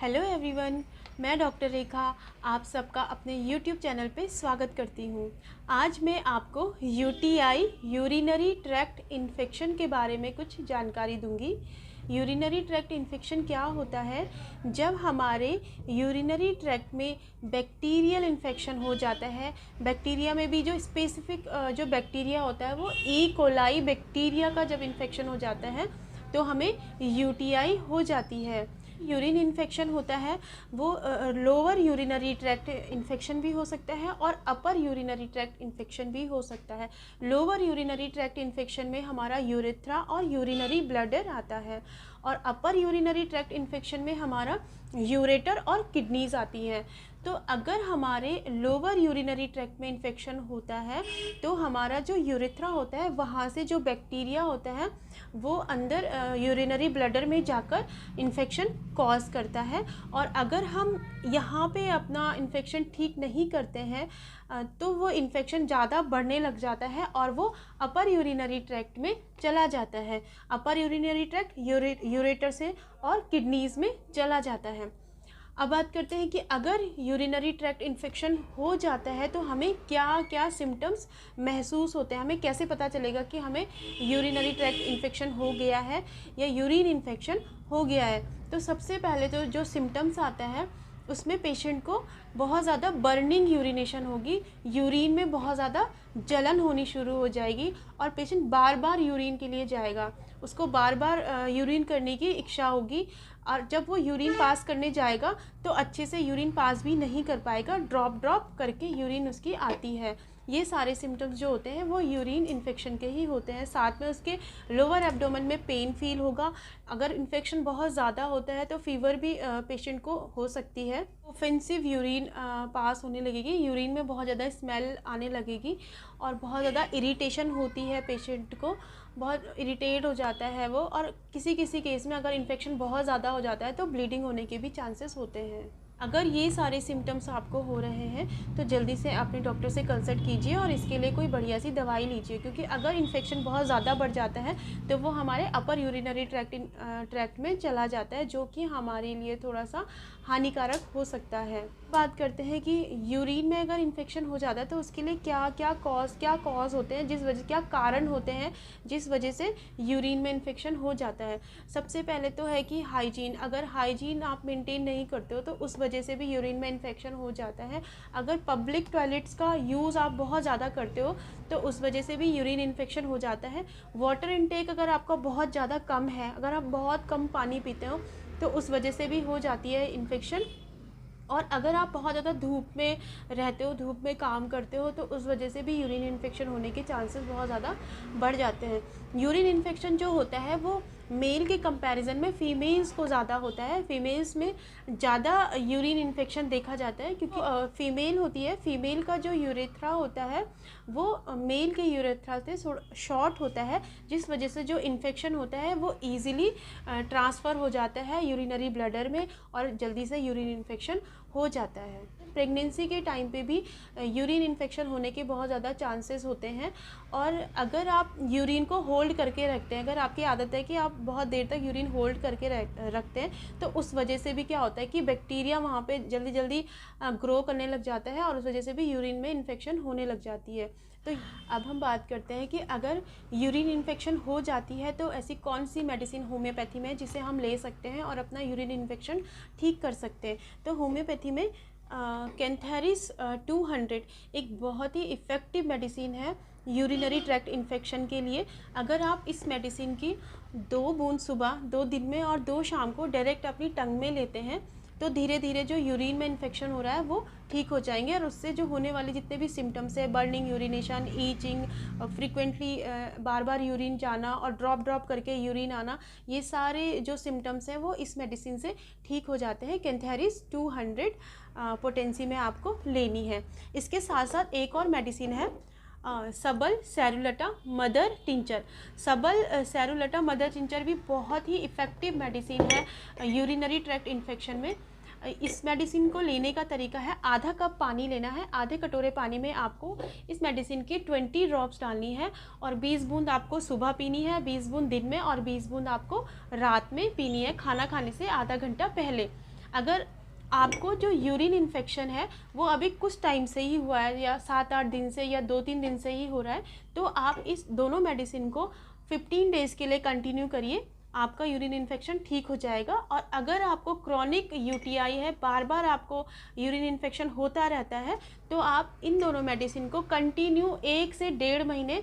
Hello everyone, मैं doctor रेखा आप सबका अपने यूट्यूब चैनल पे स्वागत करती हूँ। आज मैं आपको यूटीआई यूरिनरी ट्रैक्ट इन्फेक्शन के बारे में कुछ जानकारी दूंगी। यूरिनरी ट्रैक्ट इन्फेक्शन क्या होता है? जब हमारे यूरिनरी ट्रैक्ट में बैक्टीरियल इन्फेक्शन हो जाता है। बैक्टीरिया में भी जो स्पेसिफिक जो बैक्टीरिया होता है वो ई कोलाई बैक्टीरिया का जब इन्फेक्शन हो जाता है तो हमें यूटीआई हो जाती है। यूरिन इन्फेक्शन होता है वो लोअर यूरिनरी ट्रैक्ट इन्फेक्शन भी हो सकता है और अपर यूरिनरी ट्रैक्ट इन्फेक्शन भी हो सकता है। लोअर यूरिनरी ट्रैक्ट इन्फेक्शन में हमारा यूरेथ्रा और यूरिनरी ब्लैडर आता है और अपर यूरिनरी ट्रैक्ट इन्फेक्शन में हमारा यूरेटर और किडनीज आती हैं। तो अगर हमारे लोअर यूरिनरी ट्रैक्ट में इन्फेक्शन होता है तो हमारा जो यूरेथ्रा होता है वहाँ से जो बैक्टीरिया होता है वो अंदर यूरिनरी ब्लैडर में जाकर इन्फेक्शन कॉज करता है। और अगर हम यहाँ पे अपना इन्फेक्शन ठीक नहीं करते हैं तो वो इन्फेक्शन ज़्यादा बढ़ने लग जाता है और वो अपर यूरिनरी ट्रैक्ट में चला जाता है। अपर यूरिनरी ट्रैक्ट यूरेटर से और किडनीज़ में चला जाता है। अब बात करते हैं कि अगर यूरिनरी ट्रैक्ट इन्फेक्शन हो जाता है तो हमें क्या क्या सिम्टम्स महसूस होते हैं, हमें कैसे पता चलेगा कि हमें यूरिनरी ट्रैक्ट इन्फेक्शन हो गया है या यूरिन इन्फेक्शन हो गया है। तो सबसे पहले तो जो सिम्टम्स आता है उसमें पेशेंट को बहुत ज़्यादा बर्निंग यूरिनेशन होगी, यूरिन में बहुत ज़्यादा जलन होनी शुरू हो जाएगी और पेशेंट बार बार यूरिन के लिए जाएगा, उसको बार बार यूरिन करने की इच्छा होगी और जब वो यूरिन पास करने जाएगा तो अच्छे से यूरिन पास भी नहीं कर पाएगा, ड्रॉप ड्रॉप करके यूरिन उसकी आती है। ये सारे सिम्टम्स जो होते हैं वो यूरिन इन्फेक्शन के ही होते हैं। साथ में उसके लोअर एब्डोमेन में पेन फील होगा। अगर इन्फेक्शन बहुत ज़्यादा होता है तो फीवर भी पेशेंट को हो सकती है। ऑफेंसिव यूरिन पास होने लगेगी, यूरिन में बहुत ज़्यादा स्मेल आने लगेगी और बहुत ज़्यादा इरिटेशन होती है, पेशेंट को बहुत इरिटेट हो जाता है वो। और किसी किसी केस में अगर इन्फेक्शन बहुत ज़्यादा हो जाता है तो ब्लीडिंग होने के भी चांसेस होते हैं। अगर ये सारे सिम्टम्स आपको हो रहे हैं तो जल्दी से अपने डॉक्टर से कंसल्ट कीजिए और इसके लिए कोई बढ़िया सी दवाई लीजिए, क्योंकि अगर इन्फेक्शन बहुत ज़्यादा बढ़ जाता है तो वो हमारे अपर यूरिनरी ट्रैक्ट में चला जाता है, जो कि हमारे लिए थोड़ा सा हानिकारक हो सकता है। बात करते हैं कि यूरिन में अगर इन्फेक्शन हो जाता है तो उसके लिए क्या कॉज होते हैं, क्या कारण होते हैं जिस वजह से यूरिन में इन्फेक्शन हो जाता है। सबसे पहले तो है कि हाइजीन, अगर हाइजीन आप मेंटेन नहीं करते हो तो उस वजह से भी यूरिन में इन्फेक्शन हो जाता है। अगर पब्लिक टॉयलेट्स का यूज़ आप बहुत ज़्यादा करते हो तो उस वजह से भी यूरिन इन्फेक्शन हो जाता है। वाटर इनटेक अगर आपका बहुत ज़्यादा कम है, अगर आप बहुत कम पानी पीते हो तो उस वजह से भी हो जाती है इन्फेक्शन। और अगर आप बहुत ज़्यादा धूप में रहते हो, धूप में काम करते हो तो उस वजह से भी यूरिन इन्फेक्शन होने के चांसेस बहुत ज़्यादा बढ़ जाते हैं। यूरिन इन्फेक्शन जो होता है वो मेल के कंपैरिजन में फ़ीमेल्स को ज़्यादा होता है। फीमेल्स में ज़्यादा यूरिन इन्फेक्शन देखा जाता है क्योंकि फ़ीमेल होती है, फ़ीमेल का जो यूरेथ्रा होता है वो मेल के यूरेथ्रा से शॉर्ट होता है, जिस वजह से जो इन्फेक्शन होता है वो ईज़िली ट्रांसफ़र हो जाता है यूरिनरी ब्लैडर में और जल्दी से यूरिन इन्फेक्शन हो जाता है। प्रेगनेंसी के टाइम पे भी यूरिन इन्फेक्शन होने के बहुत ज़्यादा चांसेस होते हैं। और अगर आप यूरिन को होल्ड करके रखते हैं, अगर आपकी आदत है कि आप बहुत देर तक यूरिन होल्ड करके रखते हैं तो उस वजह से भी क्या होता है कि बैक्टीरिया वहाँ पे जल्दी जल्दी ग्रो करने लग जाता है और उस वजह से भी यूरिन में इन्फेक्शन होने लग जाती है। तो अब हम बात करते हैं कि अगर यूरिन इन्फेक्शन हो जाती है तो ऐसी कौन सी मेडिसिन होम्योपैथी में जिसे हम ले सकते हैं और अपना यूरिन इन्फेक्शन ठीक कर सकते हैं। तो होम्योपैथी में कैंथेरिस 200 एक बहुत ही इफ़ेक्टिव मेडिसिन है यूरिनरी ट्रैक्ट इन्फेक्शन के लिए। अगर आप इस मेडिसिन की 2 बूंद सुबह, 2 दिन में और 2 शाम को डायरेक्ट अपनी टंग में लेते हैं तो धीरे धीरे जो यूरिन में इन्फेक्शन हो रहा है वो ठीक हो जाएंगे और उससे जो होने वाले जितने भी सिम्टम्स है, बर्निंग यूरिनेशन, ईचिंग, फ्रीक्वेंटली बार बार यूरिन जाना और ड्रॉप ड्रॉप करके यूरिन आना, ये सारे जो सिम्टम्स हैं वो इस मेडिसिन से ठीक हो जाते हैं। कैंथेरिस 200 पोटेंसी में आपको लेनी है। इसके साथ साथ एक और मेडिसिन है सबल सेरुलटा मदर टिंचर। सबल सेरुलटा मदर टिंचर भी बहुत ही इफ़ेक्टिव मेडिसिन है यूरिनरी ट्रैक्ट इन्फेक्शन में। इस मेडिसिन को लेने का तरीका है, आधा कप पानी लेना है, आधे कटोरे पानी में आपको इस मेडिसिन की 20 ड्रॉप्स डालनी है और 20 बूंद आपको सुबह पीनी है, 20 बूंद दिन में और 20 बूंद आपको रात में पीनी है खाना खाने से आधा घंटा पहले। अगर आपको जो यूरिन इन्फेक्शन है वो अभी कुछ टाइम से ही हुआ है या 7-8 दिन से या 2-3 दिन से ही हो रहा है, तो आप इस दोनों मेडिसिन को 15 डेज़ के लिए कंटिन्यू करिए, आपका यूरिन इन्फेक्शन ठीक हो जाएगा। और अगर आपको क्रॉनिक यूटीआई है, बार बार आपको यूरिन इन्फेक्शन होता रहता है, तो आप इन दोनों मेडिसिन को कंटिन्यू 1 से 1.5 महीने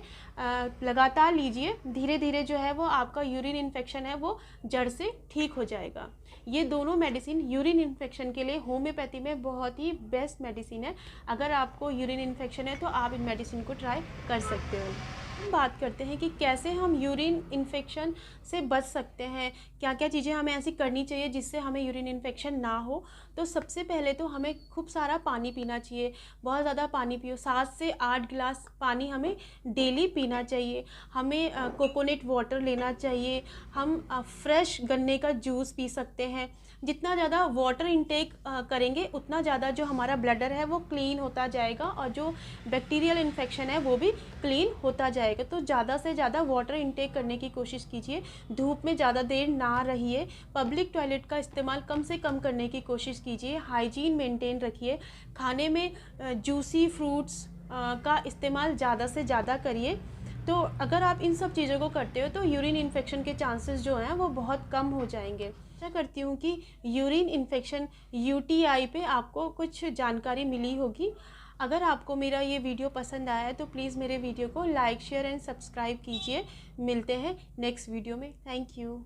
लगातार लीजिए। धीरे धीरे जो है वो आपका यूरिन इन्फेक्शन है वो जड़ से ठीक हो जाएगा। ये दोनों मेडिसिन यूरिन इन्फेक्शन के लिए होम्योपैथी में बहुत ही बेस्ट मेडिसिन है। अगर आपको यूरिन इन्फेक्शन है तो आप इन मेडिसिन को ट्राई कर सकते हो। हम बात करते हैं कि कैसे हम यूरिन इन्फेक्शन से बच सकते हैं, क्या क्या चीज़ें हमें ऐसी करनी चाहिए जिससे हमें यूरिन इन्फेक्शन ना हो। तो सबसे पहले तो हमें खूब सारा पानी पीना चाहिए, बहुत ज़्यादा पानी पियो, 7 से 8 गिलास पानी हमें डेली पीना चाहिए। हमें कोकोनट वाटर लेना चाहिए, हम फ्रेश गन्ने का जूस पी सकते हैं। जितना ज़्यादा वाटर इंटेक करेंगे उतना ज़्यादा जो हमारा ब्लडर है वो क्लीन होता जाएगा और जो बैक्टीरियल इन्फेक्शन है वो भी क्लीन होता जाएगा। तो ज़्यादा से ज़्यादा वाटर इंटेक करने की कोशिश कीजिए, धूप में ज़्यादा देर ना रहिए, पब्लिक टॉयलेट का इस्तेमाल कम से कम करने की कोशिश कीजिए, हाइजीन मेंटेन रखिए, खाने में जूसी फ्रूट्स का इस्तेमाल ज़्यादा से ज़्यादा करिए। तो अगर आप इन सब चीज़ों को करते हो तो यूरिन इन्फेक्शन के चांसेस जो हैं वो बहुत कम हो जाएंगे। आशा करती हूँ कि यूरिन इन्फेक्शन यूटीआई पे आपको कुछ जानकारी मिली होगी। अगर आपको मेरा ये वीडियो पसंद आया है तो प्लीज़ मेरे वीडियो को लाइक, शेयर एंड सब्सक्राइब कीजिए। मिलते हैं नेक्स्ट वीडियो में। Thank you.